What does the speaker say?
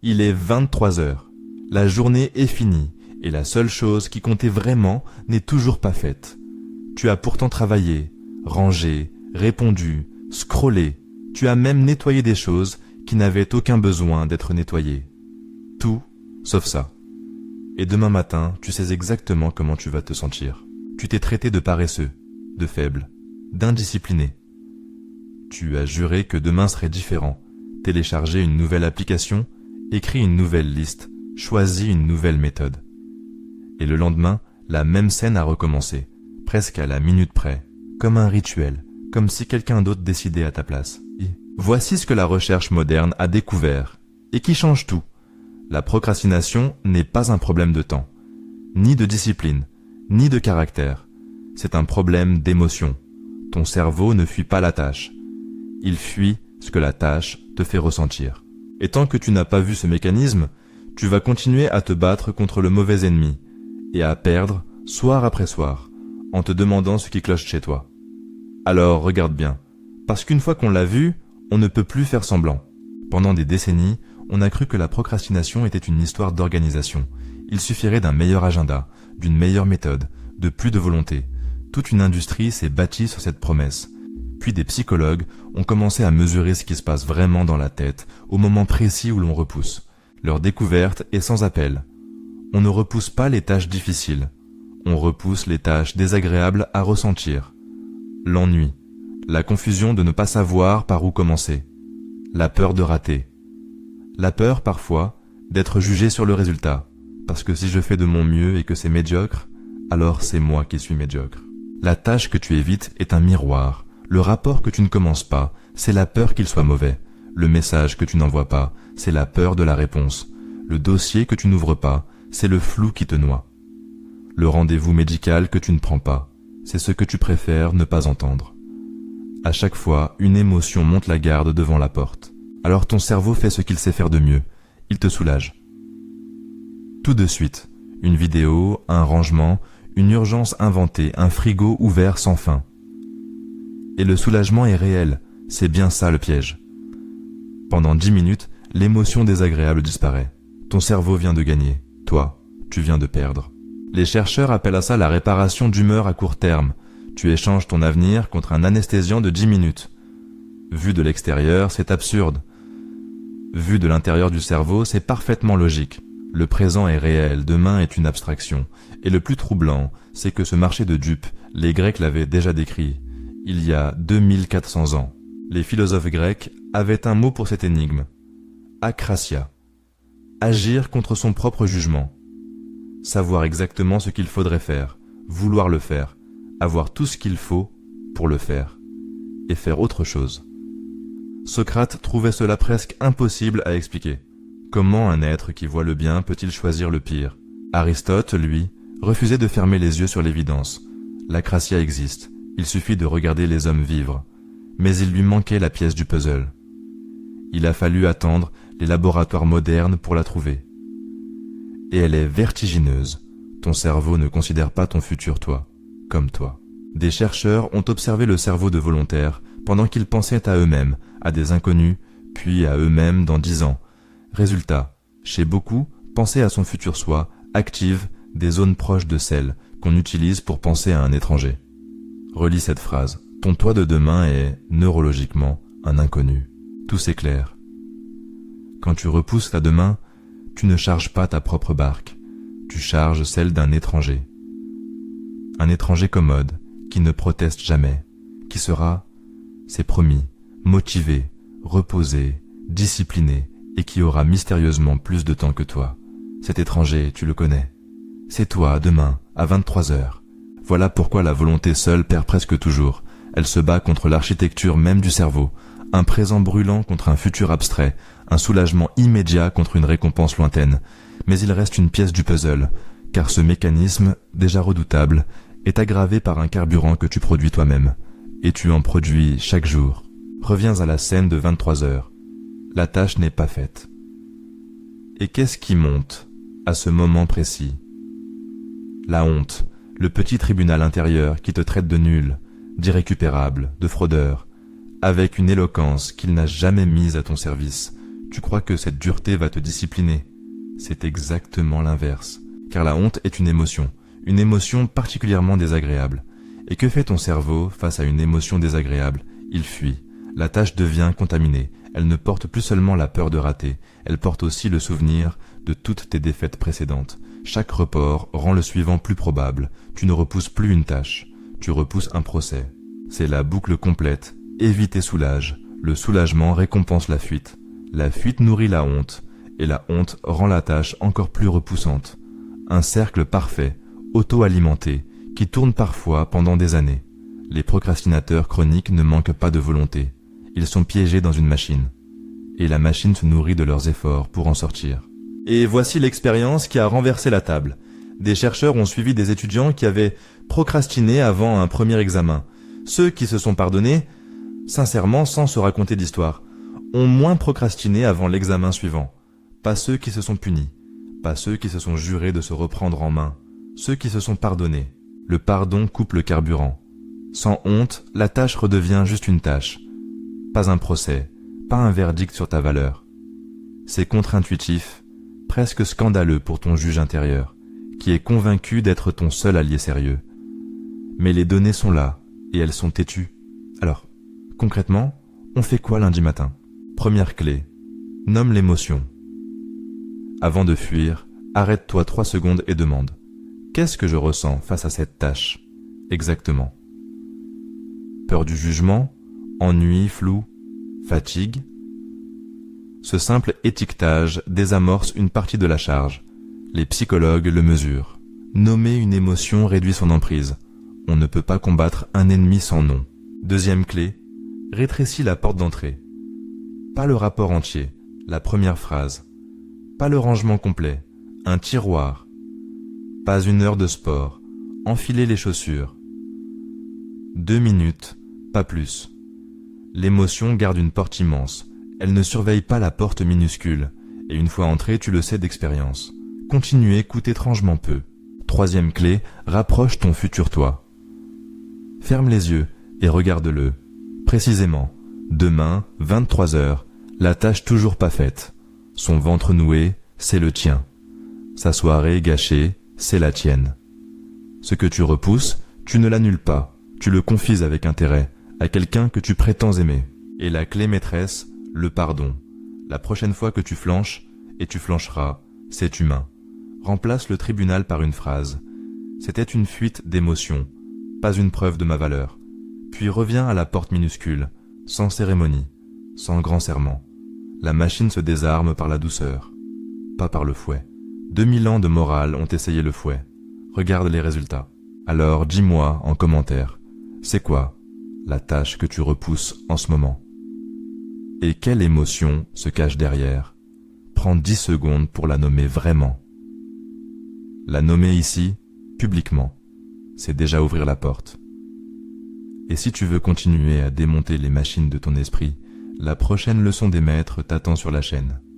Il est 23 heures. La journée est finie et la seule chose qui comptait vraiment n'est toujours pas faite. Tu as pourtant travaillé, rangé, répondu, scrollé. Tu as même nettoyé des choses qui n'avaient aucun besoin d'être nettoyées. Tout sauf ça. Et demain matin, tu sais exactement comment tu vas te sentir. Tu t'es traité de paresseux, de faible, d'indiscipliné. Tu as juré que demain serait différent, téléchargé une nouvelle application, écrit une nouvelle liste, choisi une nouvelle méthode. Et le lendemain, la même scène a recommencé, presque à la minute près, comme un rituel, comme si quelqu'un d'autre décidait à ta place. Voici ce que la recherche moderne a découvert, et qui change tout. La procrastination n'est pas un problème de temps, ni de discipline, ni de caractère. C'est un problème d'émotion. Ton cerveau ne fuit pas la tâche. Il fuit ce que la tâche te fait ressentir. Et tant que tu n'as pas vu ce mécanisme, tu vas continuer à te battre contre le mauvais ennemi et à perdre soir après soir en te demandant ce qui cloche chez toi. Alors regarde bien, parce qu'une fois qu'on l'a vu, on ne peut plus faire semblant. Pendant des décennies, on a cru que la procrastination était une histoire d'organisation. Il suffirait d'un meilleur agenda, d'une meilleure méthode, de plus de volonté. Toute une industrie s'est bâtie sur cette promesse. Puis des psychologues ont commencé à mesurer ce qui se passe vraiment dans la tête au moment précis où l'on repousse. Leur découverte est sans appel. On ne repousse pas les tâches difficiles. On repousse les tâches désagréables à ressentir. L'ennui, la confusion de ne pas savoir par où commencer, la peur de rater. La peur, parfois, d'être jugé sur le résultat, parce que si je fais de mon mieux et que c'est médiocre, alors c'est moi qui suis médiocre. La tâche que tu évites est un miroir. Le rapport que tu ne commences pas, c'est la peur qu'il soit mauvais. Le message que tu n'envoies pas, c'est la peur de la réponse. Le dossier que tu n'ouvres pas, c'est le flou qui te noie. Le rendez-vous médical que tu ne prends pas, c'est ce que tu préfères ne pas entendre. À chaque fois, une émotion monte la garde devant la porte. Alors ton cerveau fait ce qu'il sait faire de mieux. Il te soulage. Tout de suite, une vidéo, un rangement, une urgence inventée, un frigo ouvert sans fin. Et le soulagement est réel, c'est bien ça le piège. Pendant 10 minutes, l'émotion désagréable disparaît. Ton cerveau vient de gagner, toi, tu viens de perdre. Les chercheurs appellent à ça la réparation d'humeur à court terme. Tu échanges ton avenir contre un anesthésiant de 10 minutes. Vu de l'extérieur, c'est absurde. Vu de l'intérieur du cerveau, c'est parfaitement logique. Le présent est réel, demain est une abstraction. Et le plus troublant, c'est que ce marché de dupes, les Grecs l'avaient déjà décrit, il y a 2400 ans. Les philosophes grecs avaient un mot pour cette énigme. Akrasia. Agir contre son propre jugement. Savoir exactement ce qu'il faudrait faire, vouloir le faire, avoir tout ce qu'il faut pour le faire, et faire autre chose. Socrate trouvait cela presque impossible à expliquer. Comment un être qui voit le bien peut-il choisir le pire? Aristote, lui, refusait de fermer les yeux sur l'évidence. L'akrasia existe, il suffit de regarder les hommes vivre. Mais il lui manquait la pièce du puzzle. Il a fallu attendre les laboratoires modernes pour la trouver. Et elle est vertigineuse. Ton cerveau ne considère pas ton futur toi, comme toi. Des chercheurs ont observé le cerveau de volontaires pendant qu'ils pensaient à eux-mêmes, à des inconnus, puis à eux-mêmes dans 10 ans. Résultat, chez beaucoup, penser à son futur soi active des zones proches de celles qu'on utilise pour penser à un étranger. Relis cette phrase. Ton toi de demain est, neurologiquement, un inconnu. Tout s'éclaire. Quand tu repousses la demain, tu ne charges pas ta propre barque, tu charges celle d'un étranger. Un étranger commode, qui ne proteste jamais, qui sera, c'est promis, motivé, reposé, discipliné, et qui aura mystérieusement plus de temps que toi. Cet étranger, tu le connais. C'est toi, demain, à 23 heures. Voilà pourquoi la volonté seule perd presque toujours. Elle se bat contre l'architecture même du cerveau, un présent brûlant contre un futur abstrait, un soulagement immédiat contre une récompense lointaine. Mais il reste une pièce du puzzle, car ce mécanisme, déjà redoutable, est aggravé par un carburant que tu produis toi-même, et tu en produis chaque jour. Reviens à la scène de 23 heures. La tâche n'est pas faite. Et qu'est-ce qui monte à ce moment précis? La honte, le petit tribunal intérieur qui te traite de nul, d'irrécupérable, de fraudeur, avec une éloquence qu'il n'a jamais mise à ton service. Tu crois que cette dureté va te discipliner. C'est exactement l'inverse. Car la honte est une émotion particulièrement désagréable. Et que fait ton cerveau face à une émotion désagréable? Il fuit. La tâche devient contaminée. Elle ne porte plus seulement la peur de rater, elle porte aussi le souvenir de toutes tes défaites précédentes. Chaque report rend le suivant plus probable. Tu ne repousses plus une tâche, tu repousses un procès. C'est la boucle complète. Éviter soulage. Le soulagement récompense la fuite. La fuite nourrit la honte, et la honte rend la tâche encore plus repoussante. Un cercle parfait, auto-alimenté, qui tourne parfois pendant des années. Les procrastinateurs chroniques ne manquent pas de volonté. Ils sont piégés dans une machine. Et la machine se nourrit de leurs efforts pour en sortir. Et voici l'expérience qui a renversé la table. Des chercheurs ont suivi des étudiants qui avaient procrastiné avant un premier examen. Ceux qui se sont pardonnés, sincèrement sans se raconter d'histoire, ont moins procrastiné avant l'examen suivant. Pas ceux qui se sont punis, pas ceux qui se sont jurés de se reprendre en main, ceux qui se sont pardonnés. Le pardon coupe le carburant. Sans honte, la tâche redevient juste une tâche. Pas un procès, pas un verdict sur ta valeur. C'est contre-intuitif, presque scandaleux pour ton juge intérieur, qui est convaincu d'être ton seul allié sérieux. Mais les données sont là, et elles sont têtues. Alors, concrètement, on fait quoi lundi matin? Première clé, nomme l'émotion. Avant de fuir, arrête-toi 3 secondes et demande « Qu'est-ce que je ressens face à cette tâche ?» Exactement. Peur du jugement? Ennui, flou? Fatigue? Ce simple étiquetage désamorce une partie de la charge. Les psychologues le mesurent. Nommer une émotion réduit son emprise. On ne peut pas combattre un ennemi sans nom. Deuxième clé, rétrécis la porte d'entrée. Pas le rapport entier, la première phrase. Pas le rangement complet, un tiroir. Pas 1 heure de sport, enfiler les chaussures. 2 minutes, pas plus. L'émotion garde une porte immense. Elle ne surveille pas la porte minuscule. Et une fois entrée, tu le sais d'expérience. Continuer coûte étrangement peu. Troisième clé, rapproche ton futur toi. Ferme les yeux et regarde-le. Précisément, demain, 23 heures, la tâche toujours pas faite. Son ventre noué, c'est le tien. Sa soirée gâchée, c'est la tienne. Ce que tu repousses, tu ne l'annules pas. Tu le confies avec intérêt à quelqu'un que tu prétends aimer. Et la clé maîtresse, le pardon. La prochaine fois que tu flanches, et tu flancheras, c'est humain. Remplace le tribunal par une phrase. C'était une fuite d'émotion, pas une preuve de ma valeur. Puis reviens à la porte minuscule, sans cérémonie, sans grand serment. La machine se désarme par la douceur, pas par le fouet. 2000 ans de morale ont essayé le fouet. Regarde les résultats. Alors dis-moi en commentaire, c'est quoi la tâche que tu repousses en ce moment? Et quelle émotion se cache derrière? Prends 10 secondes pour la nommer vraiment. La nommer ici, publiquement, c'est déjà ouvrir la porte. Et si tu veux continuer à démonter les machines de ton esprit, la prochaine leçon des maîtres t'attend sur la chaîne.